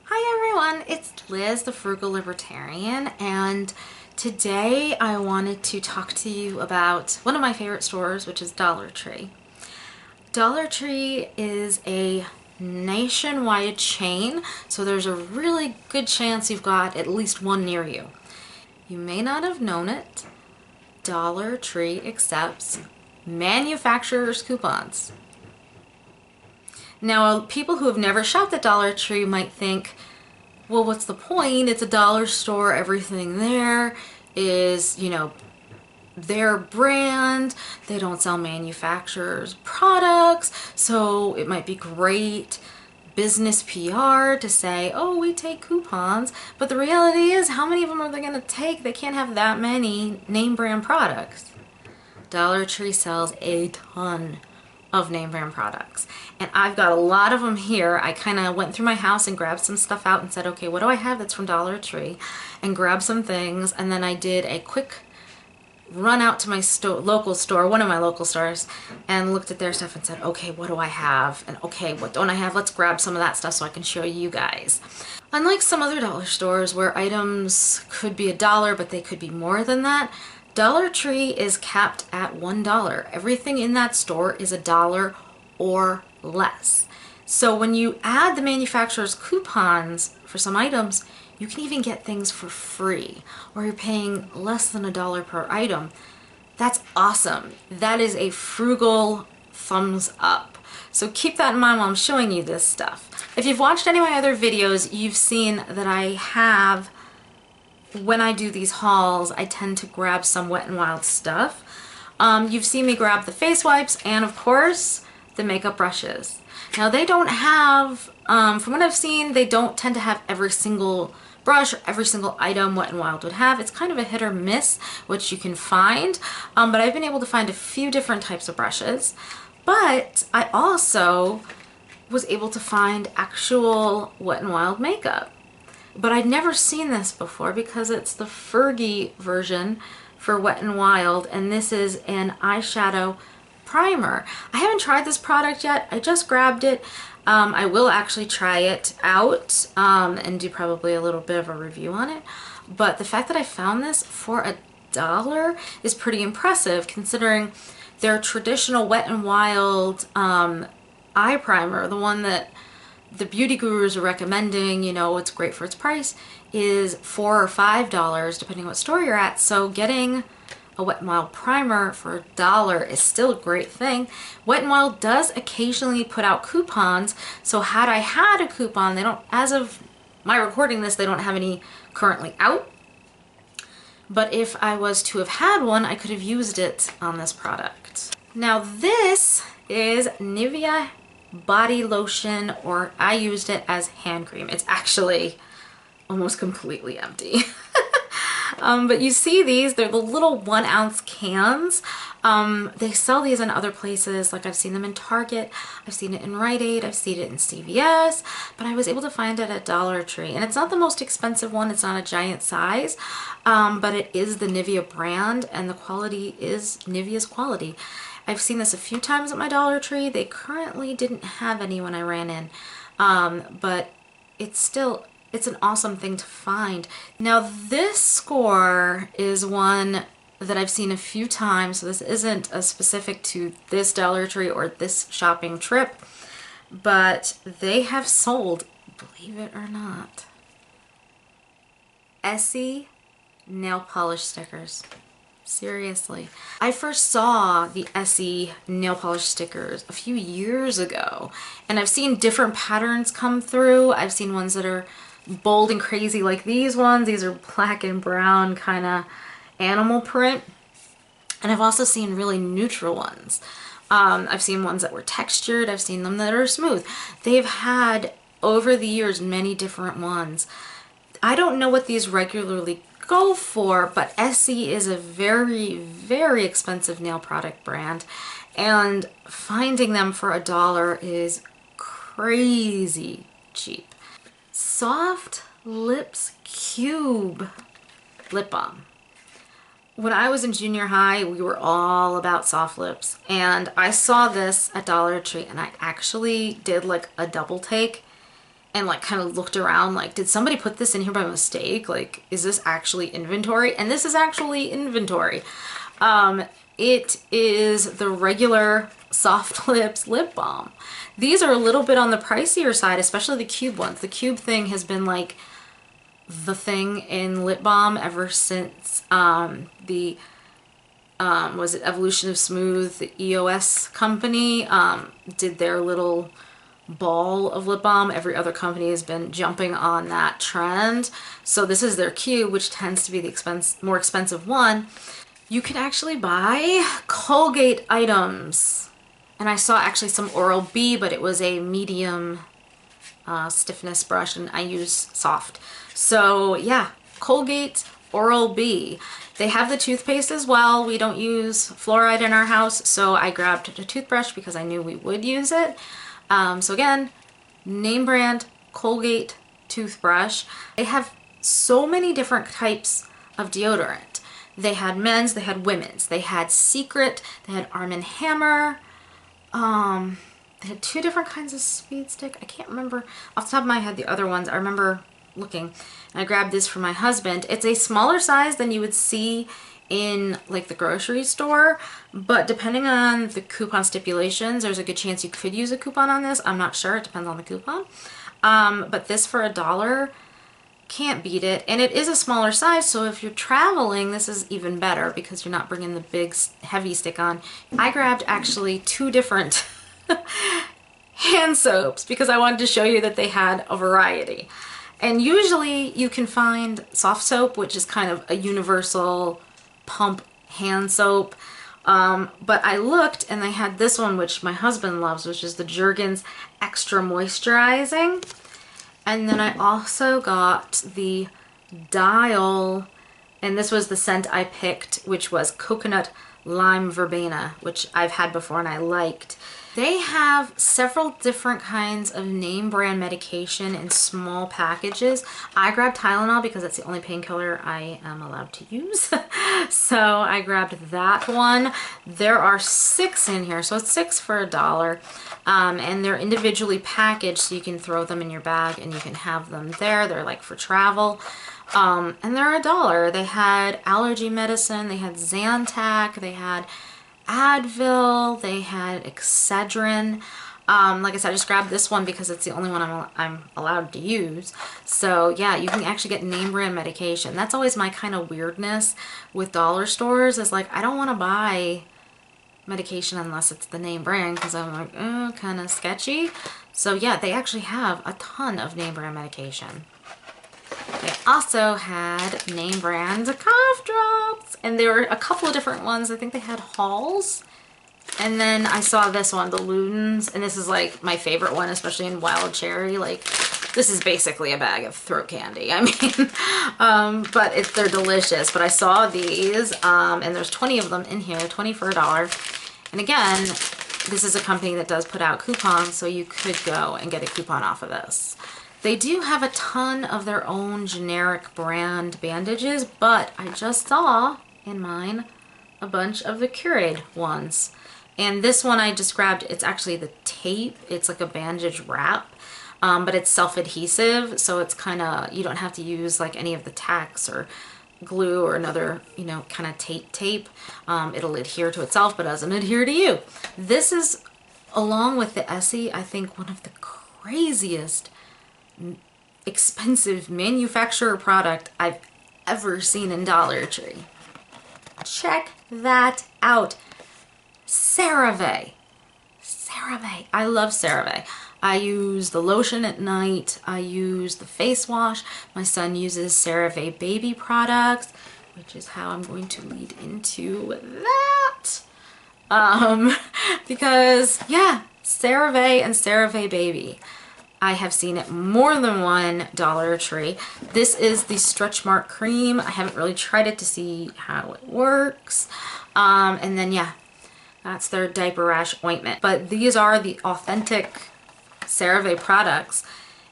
Hi everyone, it's Liz, the Frugal Libertarian, and today I wanted to talk to you about one of my favorite stores, which is Dollar Tree. Dollar Tree is a nationwide chain, so there's a really good chance you've got at least one near you. You may not have known it, Dollar Tree accepts manufacturer's coupons. Now, people who have never shopped at Dollar Tree might think, well, what's the point? It's a dollar store. Everything there is, their brand. They don't sell manufacturers' products. So it might be great business PR to say, oh, we take coupons. But the reality is, how many of them are they going to take? They can't have that many name brand products. Dollar Tree sells a ton of name brand products, and I've got a lot of them here. I kind of went through my house and grabbed some stuff out and said, okay, what do I have that's from Dollar Tree, and grabbed some things, and then I did a quick run out to my local store, one of my local stores, and looked at their stuff and said, okay, what do I have, and okay, what don't I have? Let's grab some of that stuff so I can show you guys. Unlike some other dollar stores where items could be $1 but they could be more than that, Dollar Tree is capped at $1. Everything in that store is $1 or less. So when you add the manufacturer's coupons for some items, you can even get things for free, or you're paying less than $1 per item. That's awesome. That is a frugal thumbs up. So keep that in mind while I'm showing you this stuff. If you've watched any of my other videos, you've seen that I have, when I do these hauls, I tend to grab some Wet n Wild stuff. You've seen me grab the face wipes and, of course, the makeup brushes. Now, they don't have, from what I've seen, they don't tend to have every single brush or every single item Wet n Wild would have. It's kind of a hit or miss, which you can find, but I've been able to find a few different types of brushes. But I also was able to find actual Wet n Wild makeup. But I'd never seen this before because it's the Fergie version for Wet n Wild, and this is an eyeshadow primer. I haven't tried this product yet. I just grabbed it. I will actually try it out and do probably a little bit of a review on it. But the fact that I found this for $1 is pretty impressive considering their traditional Wet n Wild eye primer, the one that the beauty gurus are recommending, it's great for its price, is $4 or $5 depending on what store you're at. So getting a Wet n Wild primer for $1 is still a great thing. Wet n Wild does occasionally put out coupons, so had I had a coupon, they don't, as of my recording this, they don't have any currently out. But if I was to have had one, I could have used it on this product. Now this is Nivea body lotion, or I used it as hand cream. It's actually almost completely empty. But you see these, they're the little 1 ounce cans. They sell these in other places, like I've seen them in Target, I've seen it in Rite Aid, I've seen it in CVS, but I was able to find it at Dollar Tree. And it's not the most expensive one, it's not a giant size, but it is the Nivea brand, and the quality is Nivea's quality. I've seen this a few times at my Dollar Tree. They currently didn't have any when I ran in, but it's an awesome thing to find. Now this score is one that I've seen a few times, so this isn't specific to this Dollar Tree or this shopping trip, but they have sold, believe it or not, Essie nail polish stickers. Seriously. I first saw the Essie nail polish stickers a few years ago, and I've seen different patterns come through. I've seen ones that are bold and crazy like these ones. These are black and brown kind of animal print. And I've also seen really neutral ones. I've seen ones that were textured. I've seen them that are smooth. They've had, over the years, many different ones. I don't know what these regularly go for, but Essie is a very, very expensive nail product brand, and finding them for $1 is crazy cheap. Soft Lips Cube lip balm. When I was in junior high, we were all about soft lips, and I saw this at Dollar Tree, and I actually did like a double take and like kind of looked around like, did somebody put this in here by mistake? Like, is this actually inventory? And this is actually inventory. It is the regular Soft Lips lip balm. These are a little bit on the pricier side, especially the cube ones. The cube thing has been like the thing in lip balm ever since was it Evolution of Smooth, the EOS company, did their little ball of lip balm. Every other company has been jumping on that trend. So this is their cube, which tends to be the more expensive one. You can actually buy Colgate items. And I saw actually some Oral-B, but it was a medium stiffness brush, and I use soft. So yeah, Colgate Oral-B. They have the toothpaste as well. We don't use fluoride in our house, so I grabbed a toothbrush because I knew we would use it. So again, name brand Colgate toothbrush. They have so many different types of deodorant. They had men's, they had women's, they had Secret, they had Arm & Hammer. They had 2 different kinds of speed stick. I can't remember off the top of my head the other ones. I remember looking, and I grabbed this for my husband. It's a smaller size than you would see in like the grocery store, but depending on the coupon stipulations, there's a good chance you could use a coupon on this. I'm not sure, it depends on the coupon. But this for $1, can't beat it. And it is a smaller size, so if you're traveling, this is even better because you're not bringing the big heavy stick on. I grabbed actually 2 different hand soaps because I wanted to show you that they had a variety. And usually you can find soft soap, which is kind of a universal pump hand soap. But I looked and they had this one, which my husband loves, which is the Jergens Extra Moisturizing. And then I also got the Dial, and this was the scent I picked, which was Coconut Lime Verbena, which I've had before and I liked. They have several different kinds of name brand medication in small packages. I grabbed Tylenol because that's the only painkiller I am allowed to use. So I grabbed that one. There are 6 in here, so it's 6 for $1. And they're individually packaged, so you can throw them in your bag and you can have them there. They're like for travel. And they're $1. They had allergy medicine, they had Zantac, they had Advil, they had Excedrin. Like I said, I just grabbed this one because it's the only one I'm allowed to use. So yeah, you can actually get name brand medication. That's always my kind of weirdness with dollar stores, is like, I don't want to buy medication unless it's the name brand because I'm like, oh, kind of sketchy. So yeah, they actually have a ton of name brand medication. They also had name brand cough drops, and there were a couple of different ones. I think they had Halls, and then I saw this one, the Ludens, and this is like my favorite one, especially in Wild Cherry. Like, this is basically a bag of throat candy. I mean, but they're delicious. But I saw these, and there's 20 of them in here, 20 for $1. And again, this is a company that does put out coupons, so you could go and get a coupon off of this. They do have a ton of their own generic brand bandages, but I just saw in mine a bunch of the Curade ones. And this one I just grabbed, it's actually the tape. It's like a bandage wrap, but it's self-adhesive, so it's kind of, you don't have to use like any of the tacks or glue or another, you know, kind of tape. It'll adhere to itself, but doesn't adhere to you. This is, along with the Essie, I think one of the craziest expensive manufacturer product I've ever seen in Dollar Tree. Check that out. CeraVe. CeraVe. I love CeraVe. I use the lotion at night. I use the face wash. My son uses CeraVe baby products, which is how I'm going to lead into that. Because yeah, CeraVe and CeraVe baby. I have seen it more than one Dollar Tree. This is the Stretch Mark Cream. I haven't really tried it to see how it works. And then yeah, that's their diaper rash ointment. But these are the authentic CeraVe products.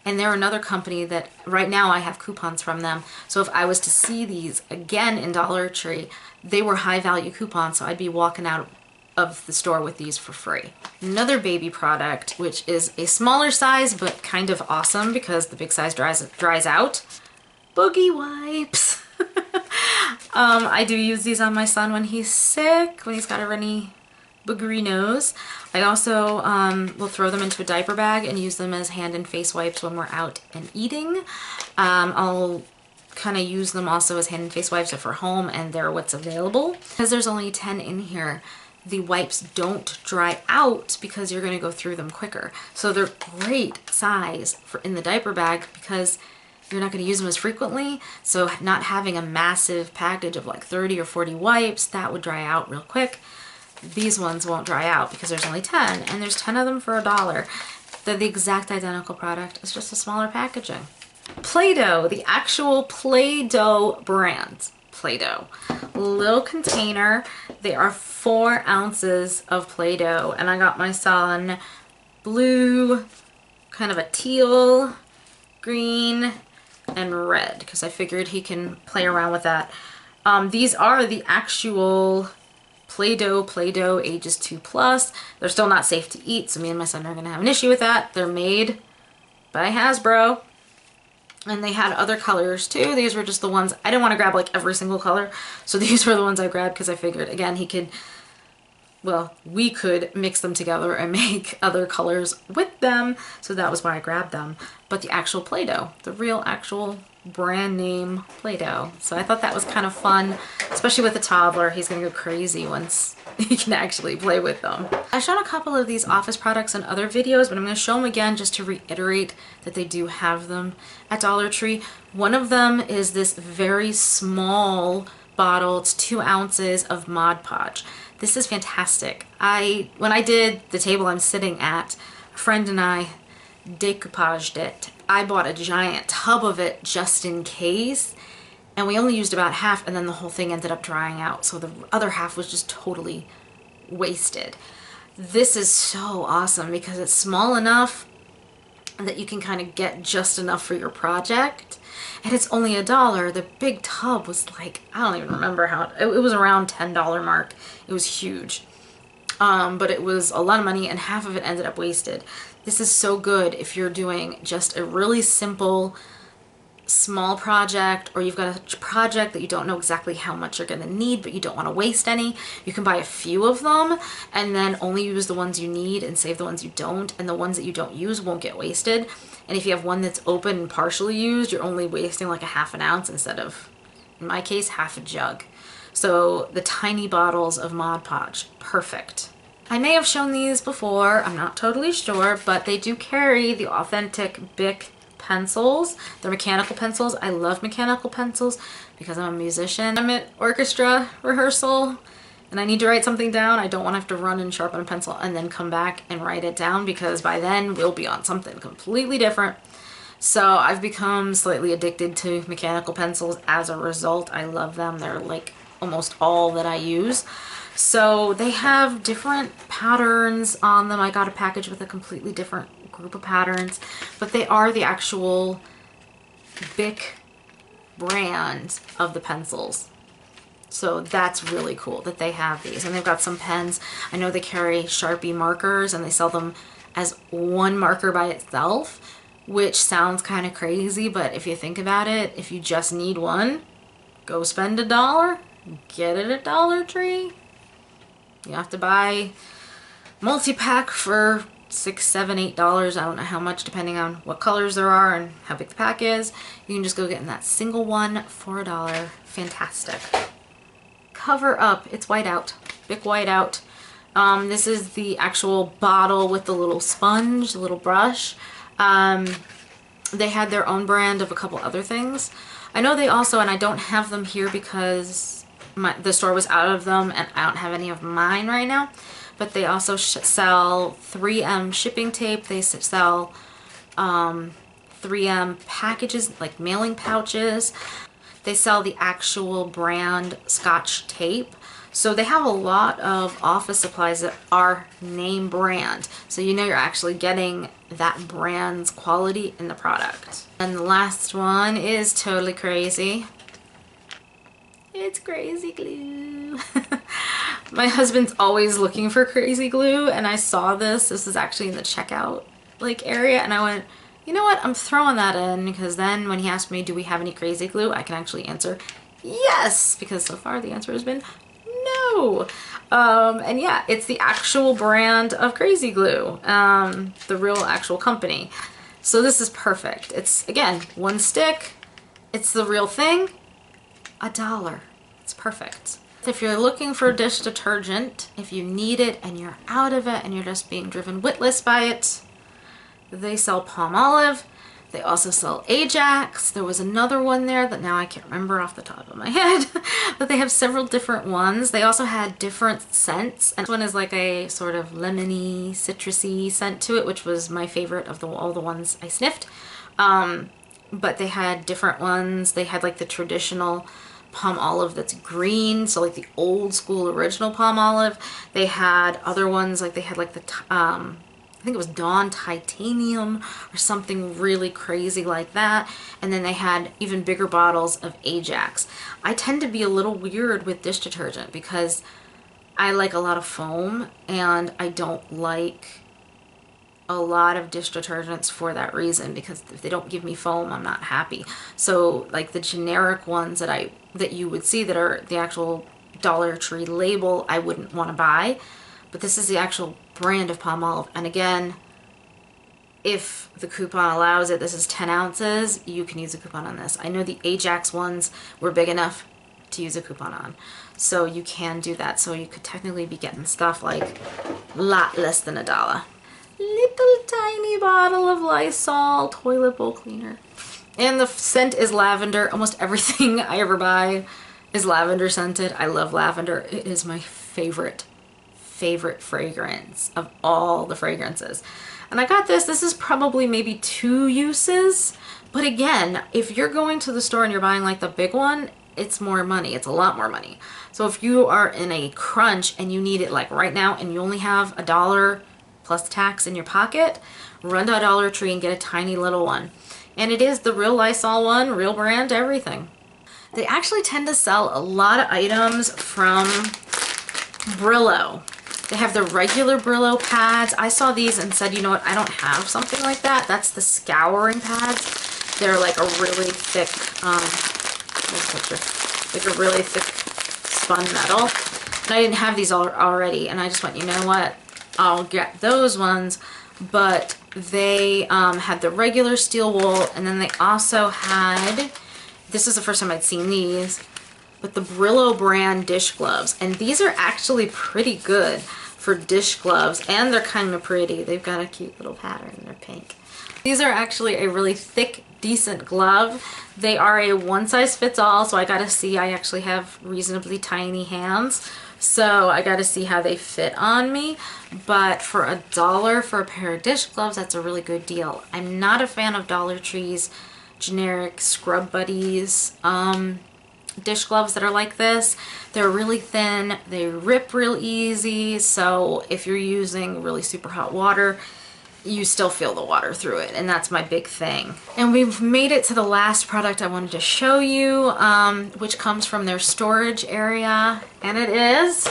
And they're another company that right now I have coupons from them. So if I was to see these again in Dollar Tree, they were high value coupons. So I'd be walking out of the store with these for free. Another baby product, which is a smaller size but kind of awesome because the big size dries out. Boogie wipes. I do use these on my son when he's sick, when he's got a runny boogery nose. I also will throw them into a diaper bag and use them as hand and face wipes when we're out and eating. I'll kind of use them also as hand and face wipes if we're home and they're what's available. Because there's only 10 in here, the wipes don't dry out because you're going to go through them quicker. So they're great size for in the diaper bag because you're not going to use them as frequently. So not having a massive package of like 30 or 40 wipes, that would dry out real quick. These ones won't dry out because there's only 10 and there's 10 of them for $1. They're the exact identical product. It's just a smaller packaging. Play-Doh, the actual Play-Doh brand. Play-Doh. Little container. They are 4 ounces of Play-Doh and I got my son blue, kind of a teal, green, and red because I figured he can play around with that. These are the actual Play-Doh ages 2+. They're still not safe to eat, so me and my son are gonna have an issue with that. They're made by Hasbro. And they had other colors too. These were just the ones, I didn't want to grab like every single color. So these were the ones I grabbed because I figured, again, he could, well, we could mix them together and make other colors with them. So that was why I grabbed them. But the actual Play-Doh, the real actual brand name Play-Doh. So I thought that was kind of fun, especially with a toddler. He's gonna go crazy once he can actually play with them. I've shown a couple of these office products in other videos, but I'm gonna show them again just to reiterate that they do have them at Dollar Tree. One of them is this very small bottle. It's 2 ounces of Mod Podge. This is fantastic. When I did the table I'm sitting at, a friend and I decoupaged it. I bought a giant tub of it just in case, and we only used about half, and then the whole thing ended up drying out. So the other half was just totally wasted. This is so awesome because it's small enough that you can kind of get just enough for your project. And it's only $1. The big tub was like, I don't even remember how, it was around $10 mark. It was huge. But it was a lot of money and half of it ended up wasted. This is so good if you're doing just a really simple, small project, or you've got a project that you don't know exactly how much you're gonna need, but you don't wanna waste any. You can buy a few of them and then only use the ones you need and save the ones you don't, and the ones that you don't use won't get wasted. And if you have one that's open and partially used, you're only wasting like a half an ounce instead of, in my case, half a jug. So the tiny bottles of Mod Podge, perfect. I may have shown these before, I'm not totally sure, but they do carry the authentic Bic pencils. They're mechanical pencils. I love mechanical pencils because I'm a musician. I'm at orchestra rehearsal and I need to write something down. I don't want to have to run and sharpen a pencil and then come back and write it down because by then we'll be on something completely different. So I've become slightly addicted to mechanical pencils as a result. I love them. They're like almost all that I use. So they have different patterns on them. I got a package with a completely different group of patterns, but they are the actual Bic brand of the pencils. So that's really cool that they have these. And they've got some pens. I know they carry Sharpie markers and they sell them as one marker by itself, which sounds kind of crazy, but if you think about it, if you just need one, go spend $1, get it at Dollar Tree. You have to buy multi-pack for $6, $7, $8. I don't know how much depending on what colors there are and how big the pack is. You can just go get in that single one for $1. Fantastic. Cover Up. It's whiteout. Bic whiteout. This is the actual bottle with the little sponge, the little brush. They had their own brand of a couple other things. I know they also, and I don't have them here because the store was out of them and I don't have any of mine right now, but they also sell 3M shipping tape. They sell 3M packages, like mailing pouches. They sell the actual brand Scotch tape. So they have a lot of office supplies that are name brand. So you know you're actually getting that brand's quality in the product. And the last one is totally crazy. It's crazy glue. My husband's always looking for crazy glue, and I saw this. This is actually in the checkout like area, and I went, you know what? I'm throwing that in, because then when he asked me, do we have any crazy glue? I can actually answer yes, because so far the answer has been no. And yeah, it's the actual brand of crazy glue, the real actual company. So this is perfect. It's, again, one stick. It's the real thing. $1. It's perfect. If you're looking for dish detergent, if you need it and you're out of it and you're just being driven witless by it, they sell Palmolive. They also sell Ajax. There was another one there that now I can't remember off the top of my head, but they have several different ones. They also had different scents, and this one is like a sort of lemony, citrusy scent to it, which was my favorite of all the ones I sniffed. But they had different ones. They had like the traditional Palmolive that's green, so like the old school original Palmolive. They had other ones, like they had like the I think it was Dawn Titanium or something really crazy like that. And then they had even bigger bottles of Ajax. I tend to be a little weird with dish detergent because I like a lot of foam, and I don't like a lot of dish detergents for that reason, because if they don't give me foam, I'm not happy. So like the generic ones that you would see that are the actual Dollar Tree label, I wouldn't want to buy. But this is the actual brand of Palmolive. And again, if the coupon allows it, this is 10 ounces, you can use a coupon on this. I know the Ajax ones were big enough to use a coupon on, so you can do that. So you could technically be getting stuff like a lot less than $1. Little tiny bottle of Lysol toilet bowl cleaner. And the scent is lavender. Almost everything I ever buy is lavender scented. I love lavender. It is my favorite fragrance of all the fragrances. And I got this. This is probably maybe 2 uses. But again, if you're going to the store and you're buying like the big one, it's more money. It's a lot more money. So if you are in a crunch and you need it like right now and you only have $1 plus tax in your pocket, run to a Dollar Tree and get a tiny little one. And it is the real Lysol one, real brand, everything. They actually tend to sell a lot of items from Brillo. They have the regular Brillo pads. I saw these and said, you know what, I don't have something like that. That's the scouring pads. They're like a really thick, like a really thick spun metal. And I didn't have these already, and I just went, you know what, I'll get those ones. But they had the regular steel wool, and then they also had, this is the first time I'd seen these, but the Brillo brand dish gloves. And these are actually pretty good for dish gloves, and they're kind of pretty. They've got a cute little pattern. They're pink. These are actually a really thick, decent glove. They are a one size fits all, so I gotta see. I actually have reasonably tiny hands, so I gotta see how they fit on me. But for $1 for a pair of dish gloves, that's a really good deal. I'm not a fan of Dollar Tree's generic Scrub Buddies dish gloves that are like this. They're really thin, they rip real easy, so if you're using really super hot water, you still feel the water through it, and that's my big thing. And we've made it to the last product I wanted to show you, which comes from their storage area, and it is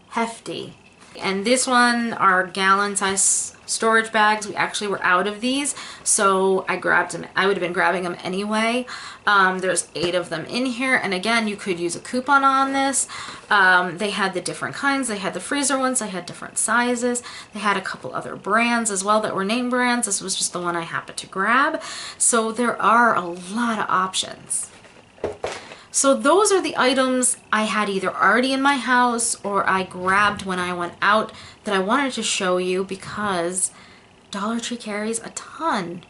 hefty. And this one are gallon size storage bags. We actually were out of these, so I grabbed them. I would have been grabbing them anyway. There's 8 of them in here, and again, you could use a coupon on this. They had the different kinds. They had the freezer ones. They had different sizes. They had a couple other brands as well that were name brands. This was just the one I happened to grab. So there are a lot of options. So those are the items I had either already in my house or I grabbed when I went out that I wanted to show you, because Dollar Tree carries a ton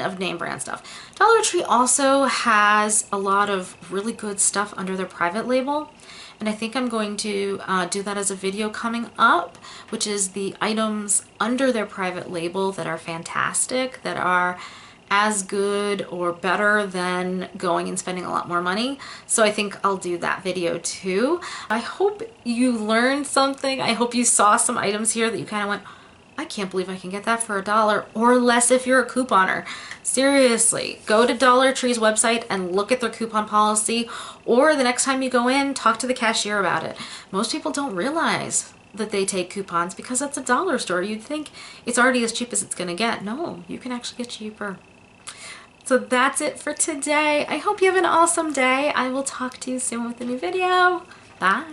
of name brand stuff. Dollar Tree also has a lot of really good stuff under their private label, and I think I'm going to do that as a video coming up, which is the items under their private label that are fantastic, that are as good or better than going and spending a lot more money. So I think I'll do that video too. I hope you learned something. I hope you saw some items here that you kind of went, I can't believe I can get that for $1 or less if you're a couponer. Seriously, go to Dollar Tree's website and look at their coupon policy, or the next time you go in, talk to the cashier about it. Most people don't realize that they take coupons because it's a dollar store. You'd think it's already as cheap as it's gonna get. No, you can actually get cheaper. So that's it for today. I hope you have an awesome day. I will talk to you soon with a new video. Bye.